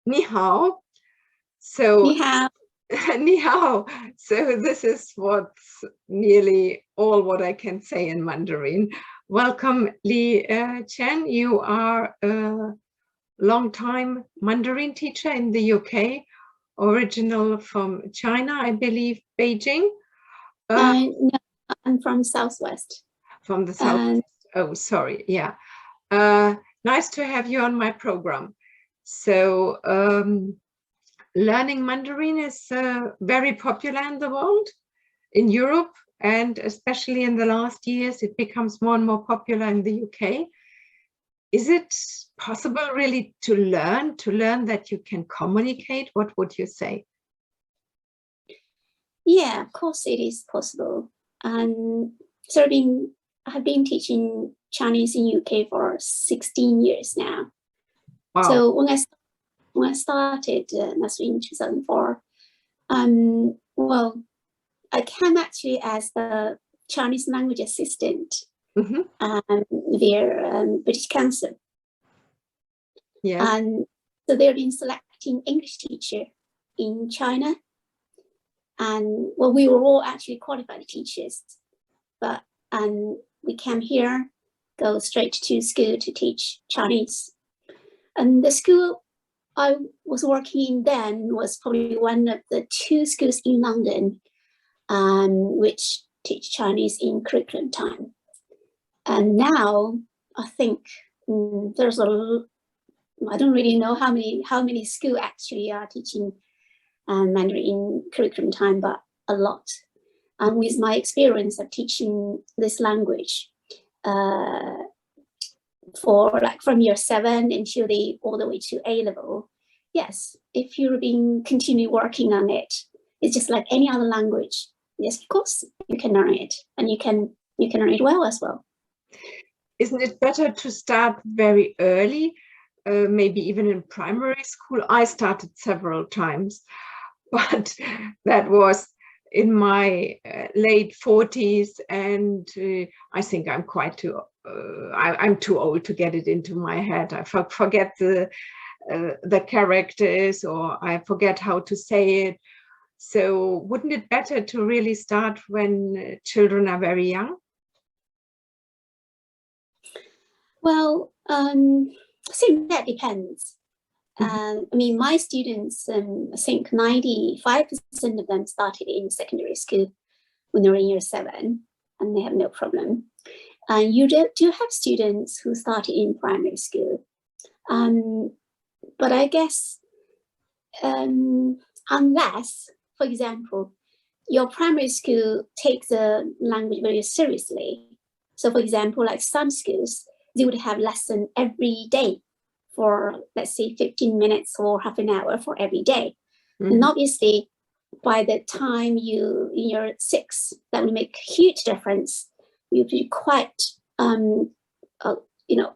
Ni hao. So, Ni hao. Ni hao. So this is what's nearly all what I can say in Mandarin. Welcome, Chen. You are a long-time Mandarin teacher in the UK, original from China, I believe, Beijing. No, I'm from Southwest. From the Southwest. Oh, sorry. Yeah. Nice to have you on my program. So learning Mandarin is very popular in the world, in Europe, and especially in the last years, it becomes more and more popular in the UK. Is it possible really to learn that you can communicate? What would you say? Yeah, of course it is possible. And so I've been teaching Chinese in UK for 16 years now. Wow. So when I started, that's in 2004, well, I came actually as a Chinese language assistant via British Council. Yes. And so they've been selecting English teacher in China. And well, we were all actually qualified teachers, but we came here, go straight to school to teach Chinese. And the school I was working in then was probably one of the 2 schools in London which teach Chinese in curriculum time. And now I think there's I don't really know how many schools actually are teaching Mandarin in curriculum time, but a lot. And with my experience of teaching this language for like from year 7 until all the way to A level, yes, if you've been continue working on it, it's just like any other language. Yes, of course you can learn it, and you can learn it well as well. Isn't it better to start very early, maybe even in primary school? I started several times, but that was in my late 40s, and I think I'm quite too. I'm too old to get it into my head. I forget the characters, or I forget how to say it. So wouldn't it better to really start when children are very young? Well, I think that depends. I mean, my students, I think 95% of them started in secondary school when they were in year 7, and they have no problem. And you do have students who started in primary school. But I guess unless, for example, your primary school takes the language very seriously. So for example, like some schools, they would have lesson every day for, let's say, 15 minutes or half an hour for every day. And obviously, by the time in your 6, that will make a huge difference. You'll be quite,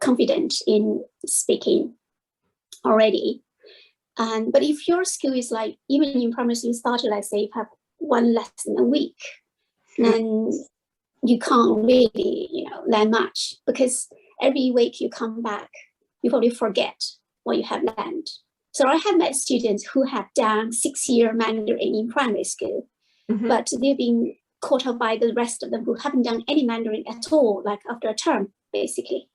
confident in speaking already. But if your school is like, even in primary school, started, like say, you have 1 lesson a week, then you can't really, learn much, because every week you come back, you probably forget what you have learned. So I have met students who have done 6-year Mandarin in primary school, but they've been caught up by the rest of them who haven't done any Mandarin at all, like after a term, basically.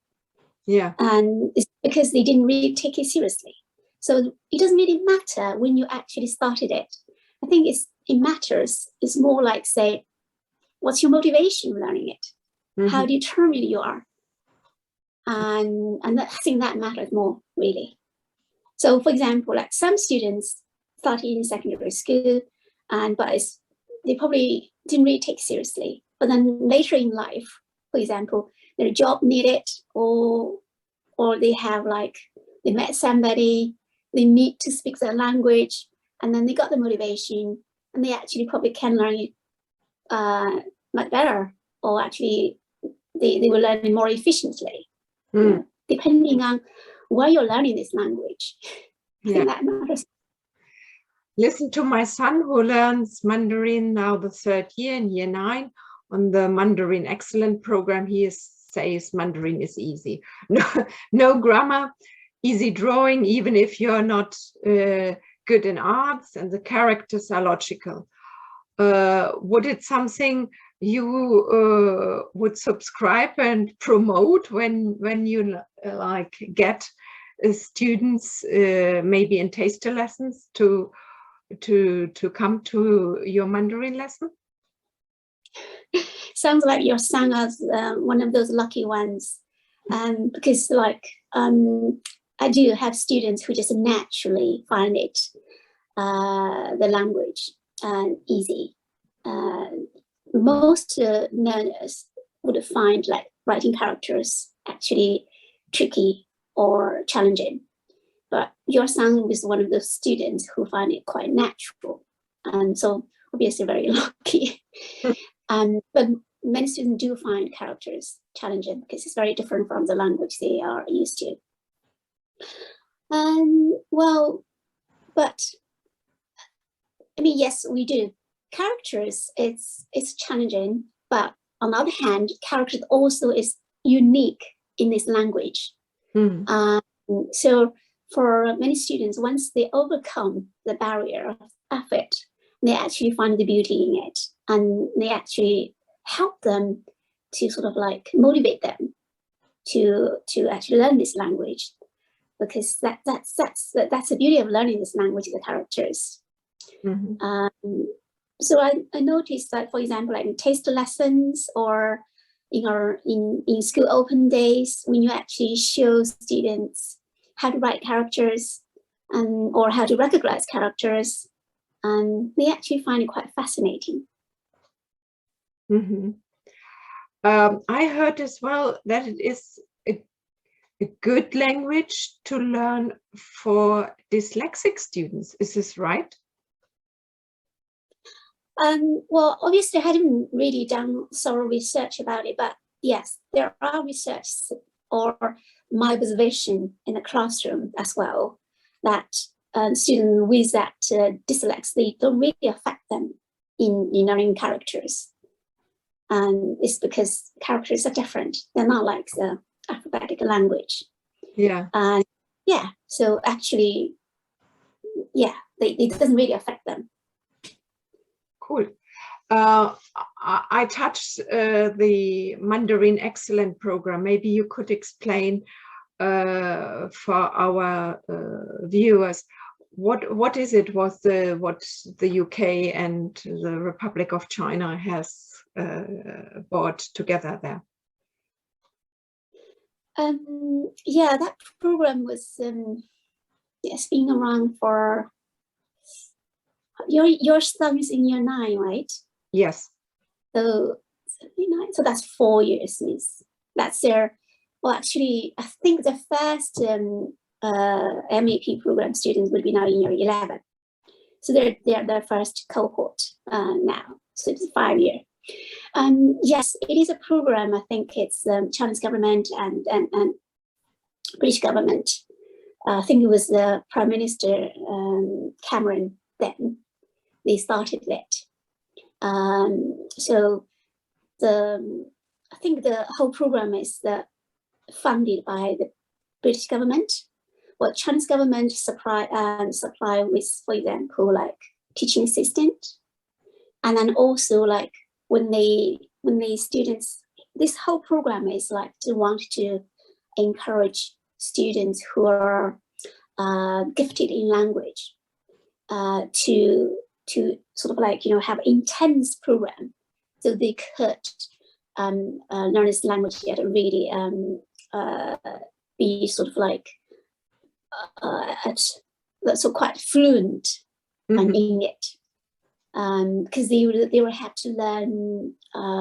Yeah. And it's because they didn't really take it seriously. So it doesn't really matter when you actually started it. I think it matters. It's more like, say, what's your motivation in learning it? How determined you are. And I think that matters more, really. So for example, like some students started in secondary school, but they probably didn't really take seriously. But then later in life, for example, their job needed, or they have they met somebody, they need to speak their language, and then they got the motivation, and they actually probably can learn it much better, or actually they will learn it more efficiently, depending on where you're learning this language. I think that matters. Listen to my son, who learns Mandarin now the 3rd year in year 9 on the Mandarin Excellent program. He says Mandarin is easy. No grammar. easy drawing, even if you're not good in arts and the characters are logical. Would it something you would subscribe and promote when you like get students maybe in taster lessons to come to your Mandarin lesson? Sounds like your son is one of those lucky ones, because like I do have students who just naturally find it the language easy. Most learners would find like writing characters actually tricky or challenging, but your son is one of those students who find it quite natural, and so obviously very lucky. But many students do find characters challenging because it's very different from the language they are used to. Well, but I mean, yes, we do. Characters, it's challenging, but on the other hand, characters also is unique in this language. So for many students, once they overcome the barrier of effort, they actually find the beauty in it, and they actually help them to sort of like motivate them to actually learn this language, because that's the beauty of learning this language, the characters. So I noticed that, for example, like in taster lessons or in school open days, when you actually show students how to write characters or how to recognize characters, and they actually find it quite fascinating. I heard as well that it is a good language to learn for dyslexic students. Is this right? Well, obviously, I hadn't really done thorough research about it, but yes, there are research or my observation in the classroom as well that students with that dyslexia, they don't really affect them in learning characters. And it's because characters are different. They're not like the alphabetic language. Yeah. And yeah, so actually, yeah, it doesn't really affect them. Cool. I touched the Mandarin Excellent program. Maybe you could explain for our viewers what is it? What the UK and the Republic of China has brought together there? Yeah, that program was it's been around for. Your son is in year 9, right? Yes. So that's 4 years. That's their. Well, actually, I think the first MAP program students would be now in year 11. So they're their first cohort now. So it's 5 year. Yes, it is a program. I think it's Chinese government and British government. I think it was the Prime Minister Cameron then. They started it. So I think the whole program is funded by the British government. Well, Chinese government supply with, for example, like teaching assistant, and then also like when they students, this whole program is like to want to encourage students who are gifted in language to sort of like have intense program, so they could learn this language at a really be sort of like so quite fluent in it, because they would have to learn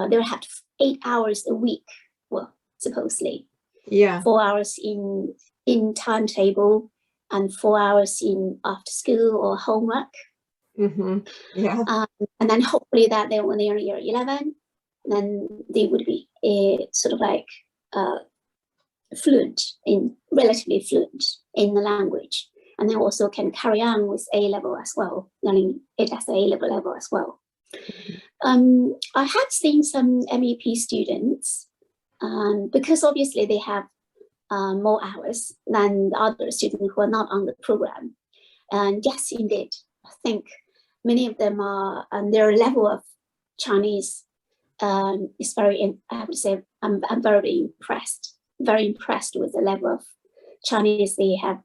they would have 8 hours a week, well, supposedly 4 hours in timetable and 4 hours in after school or homework. And then hopefully that when they are year 11, then they would be sort of like relatively fluent in the language, and then also can carry on with A level as well, learning it as the A level as well. I have seen some MEP students, because obviously they have more hours than the other students who are not on the program. And yes, indeed, I think many of them are, their level of Chinese is very, I would say, I'm very impressed with the level of Chinese they have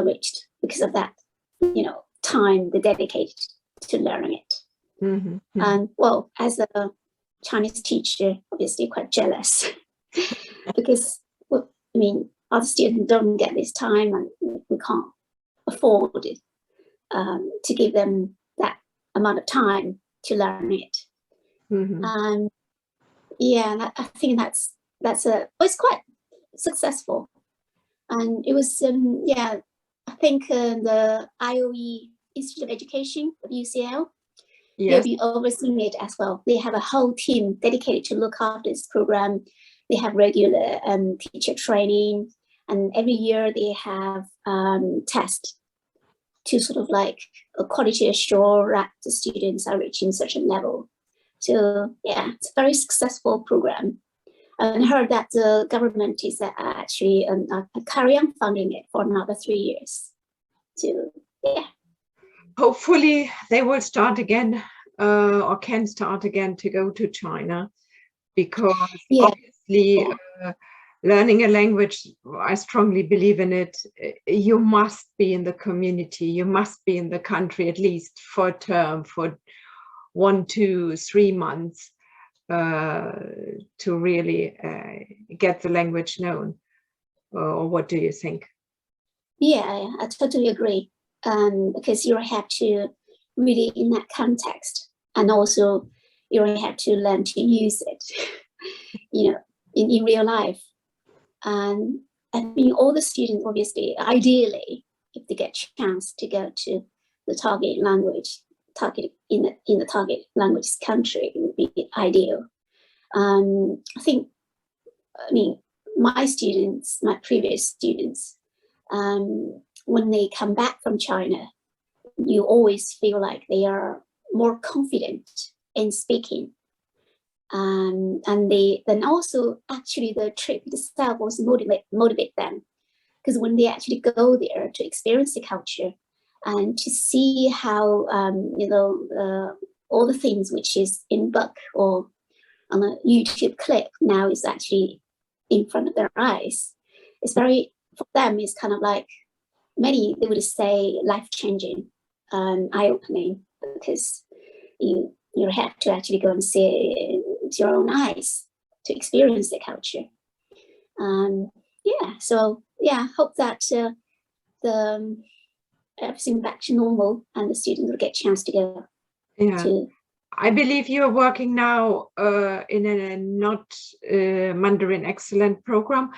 reached because of that, time they dedicated to learning it. Mm-hmm. And well, as a Chinese teacher, obviously quite jealous because, well, I mean, other students don't get this time and we can't afford it to give them that amount of time to learn it. Mm-hmm. Yeah, I think that's it's quite successful. And it was, I think the IOE Institute of Education of UCL, Yes. they'll be overseeing it as well. They have a whole team dedicated to look after this program. They have regular teacher training, and every year they have tests to sort of like quality assure that the students are reaching such a level. So yeah, it's a very successful program. And I heard that the government is actually carry on funding it for another 3 years. So yeah. Hopefully they will start again or can start again to go to China, because obviously learning a language, I strongly believe in it. You must be in the community, you must be in the country at least for a term, for 1, 2, 3 months to really get the language known. Or what do you think? Yeah, I totally agree. Because you have to really in that context, and also you have to learn to use it, in real life. And I mean, all the students, obviously, ideally, if they get a chance to go to the target in the target language country, it would be ideal. I mean, my previous students, when they come back from China, you always feel like they are more confident in speaking. And then also actually the trip itself was motivate them, because when they actually go there to experience the culture and to see how all the things which is in book or on a YouTube clip now is actually in front of their eyes, it's very, for them, it's kind of like, many, they would say, life-changing and eye-opening, because you have to actually go and see it with your own eyes to experience the culture. So hope that the everything back to normal and the students will get a chance to go. Yeah. I believe you're working now in a not Mandarin Excellent program,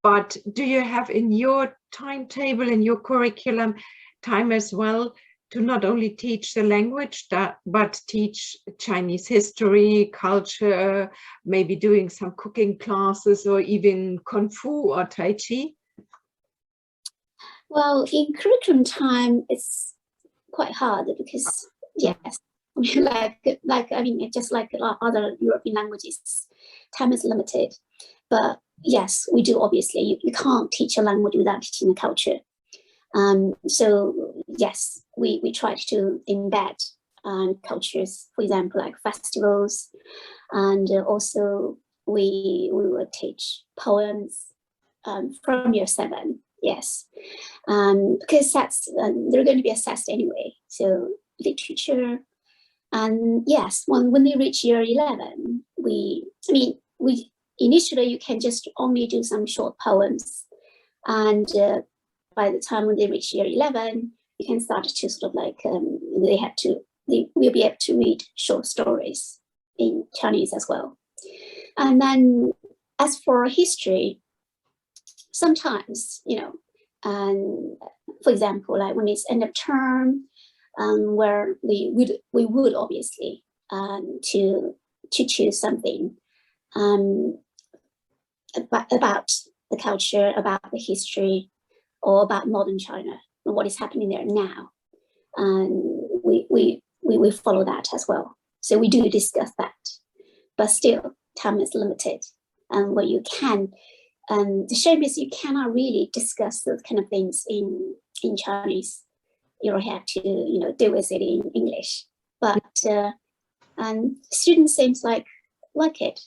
but do you have in your timetable, in your curriculum, time as well to not only teach the language, but teach Chinese history, culture, maybe doing some cooking classes or even Kung Fu or Tai Chi? Well, in curriculum time, it's quite hard because, yes, just like other European languages, time is limited. But yes, we do, obviously. You can't teach a language without teaching a culture. So yes, we try to embed cultures, for example, like festivals, and also we will teach poems from year 7. Yes, because that's they're going to be assessed anyway. So literature, and yes, when they reach year 11, we initially you can just only do some short poems, and by the time when they reach year 11, you can start to sort of like they will be able to read short stories in Chinese as well. And then as for history, sometimes, and for example, like when it's end of term, where we would obviously to choose something about the culture, about the history, or about modern China and what is happening there now, and we follow that as well. So we do discuss that, but still time is limited, and where you can And the shame is you cannot really discuss those kind of things in Chinese. You have to, deal with it in English. But and students seems like it,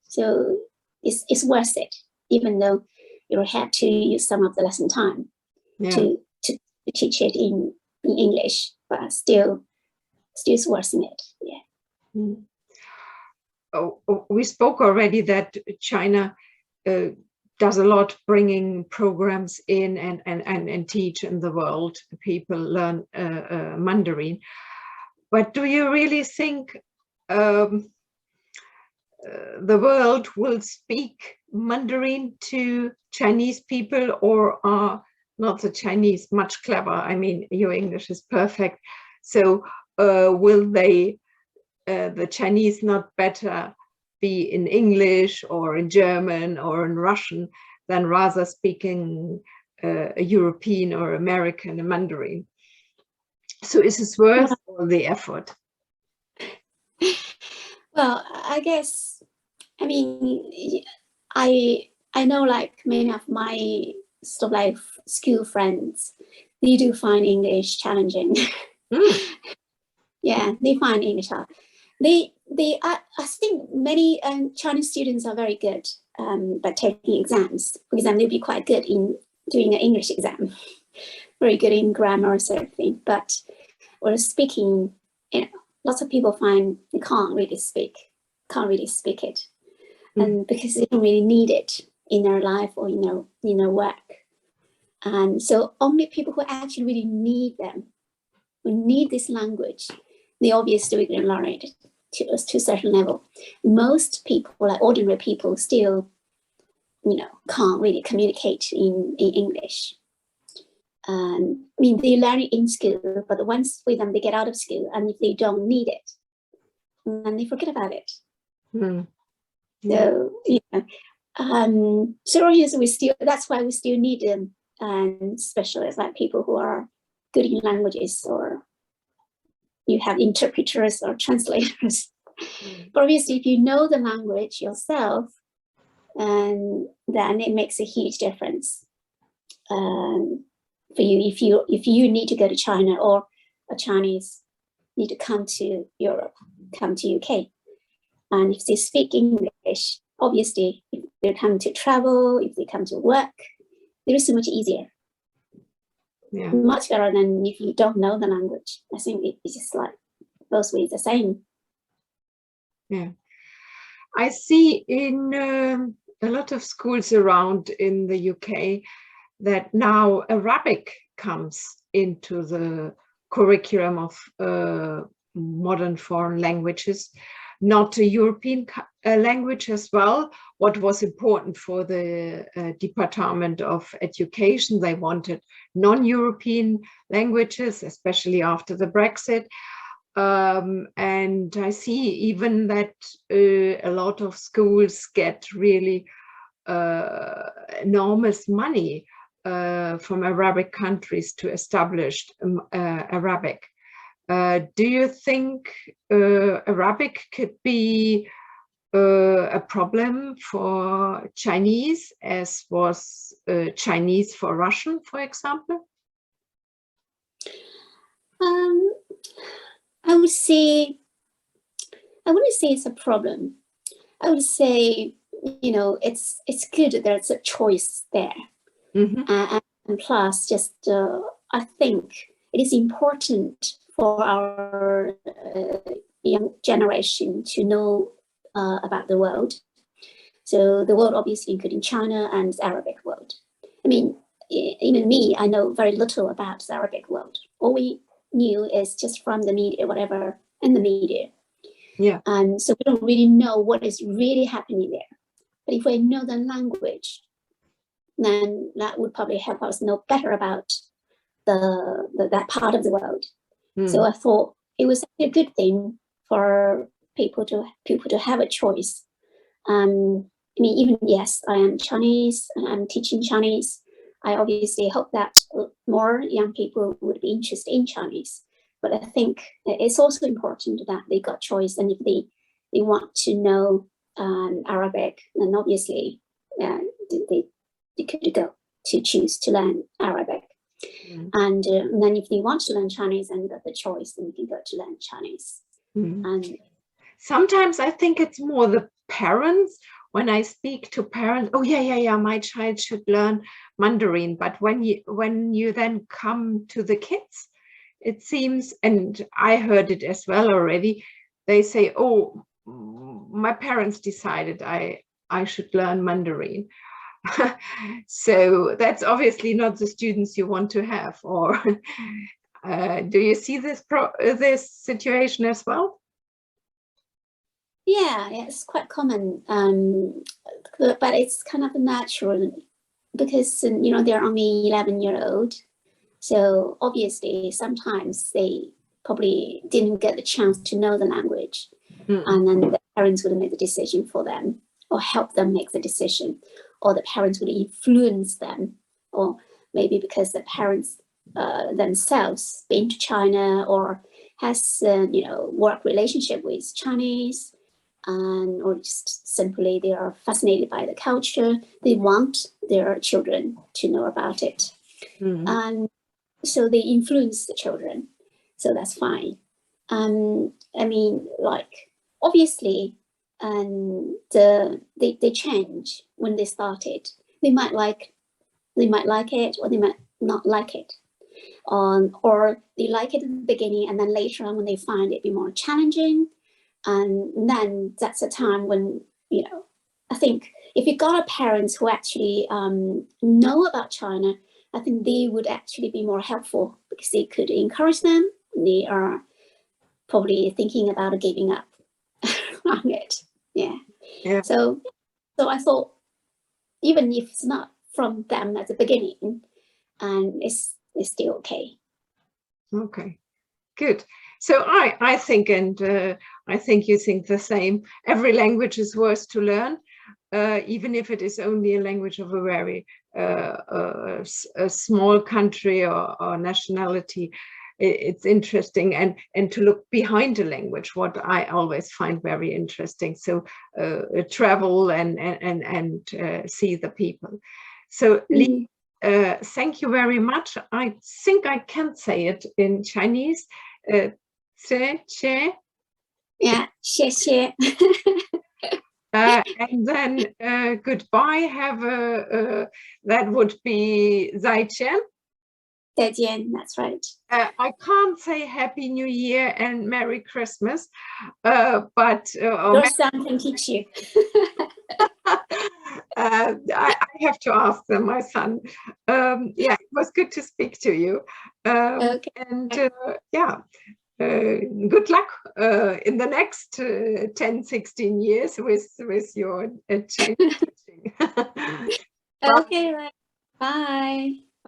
so it's worth it, even though you have to use some of the lesson time to teach it in English, but still it's worth it. Yeah. Mm. Oh, we spoke already that China does a lot bringing programs in and teach in the world. People learn Mandarin. But do you really think the world will speak Mandarin to Chinese people, or are not the Chinese much clever? I mean, your English is perfect. So will they, the Chinese, not better be in English or in German or in Russian than rather speaking a European or American Mandarin? So is it worth all the effort? Well, I guess, I mean, I know like many of my sort of like school friends, they do find English challenging. Yeah, they find English hard. I think many Chinese students are very good by taking exams. For example, they'll be quite good in doing an English exam, very good in grammar or something. But or speaking, lots of people find they can't really speak it, and because they don't really need it in their life or in their work. And so only people who actually really need them, who need this language, they obviously can learn it to a certain level. Most people, like ordinary people, still, can't really communicate in English. I mean, they learn it in school, but once with them, they get out of school, and if they don't need it, then they forget about it. So, so that's why we still need specialists, like people who are good in languages, or you have interpreters or translators. But obviously, if you know the language yourself, then it makes a huge difference for you. If you need to go to China, or a Chinese need to come to Europe, come to UK, and if they speak English, obviously, if they come to travel, if they come to work, it is so much easier. Yeah. Much better than if you don't know the language. I think it's just like both ways the same. Yeah, I see in a lot of schools around in the UK that now Arabic comes into the curriculum of modern foreign languages, not a European language as well. What was important for the Department of Education, they wanted non-European languages, especially after the Brexit. And I see even that a lot of schools get really enormous money from Arabic countries to establish Arabic. Do you think Arabic could be a problem for Chinese, as was Chinese for Russian, for example? I wouldn't say it's a problem. I would say, it's good that there's a choice there. And plus, just I think it is important for our young generation to know about the world. So the world, obviously, including China and the Arabic world. I mean, even me, I know very little about the Arabic world. All we knew is just from the media, whatever, in the media. Yeah. And so we don't really know what is really happening there. But if we know the language, then that would probably help us know better about that part of the world. So I thought it was a good thing for people to have a choice. I mean, even yes, I am Chinese and I'm teaching Chinese. I obviously hope that more young people would be interested in Chinese. But I think it's also important that they got choice, and if they want to know Arabic, then obviously they could go to choose to learn Arabic. And then if they want to learn Chinese and got the choice, then you can go to learn Chinese. And sometimes I think it's more the parents. When I speak to parents, oh yeah, my child should learn Mandarin. But when you then come to the kids, it seems, and I heard it as well already, they say, oh, my parents decided I should learn Mandarin. So that's obviously not the students you want to have. Or do you see this situation as well? Yeah, it's quite common, but it's kind of natural because they're only 11-year-old, so obviously sometimes they probably didn't get the chance to know the language, and then the parents would make the decision for them or help them make the decision, or the parents would influence them, or maybe because the parents themselves been to China or has work relationship with Chinese. Or just simply they are fascinated by the culture. They want their children to know about it. And so they influence the children. So that's fine. I mean, like, obviously, they change when they started. They might like it, or they might not like it. Or they like it in the beginning, and then later on when they find it be more challenging, and then that's a time when, I think if you got a parents who actually know about China, I think they would actually be more helpful because they could encourage them. They are probably thinking about giving up on it. Yeah. So I thought, even if it's not from them at the beginning, and it's still okay. Okay, good. So I think, and I think you think the same, every language is worth to learn, even if it is only a language of a very a small country or nationality. It's interesting, and to look behind a language, what I always find very interesting. So travel and see the people. So thank you very much. I think I can say it in Chinese. 谢谢. Yeah, 谢谢. And then goodbye. That would be 再见. 再见, that's right. I can't say Happy New Year and Merry Christmas, but your son can teach you. I have to ask them, my son. Yeah, it was good to speak to you. Okay. And yeah, good luck in the next 10, 16 years with your Chinese teaching. Okay, bye.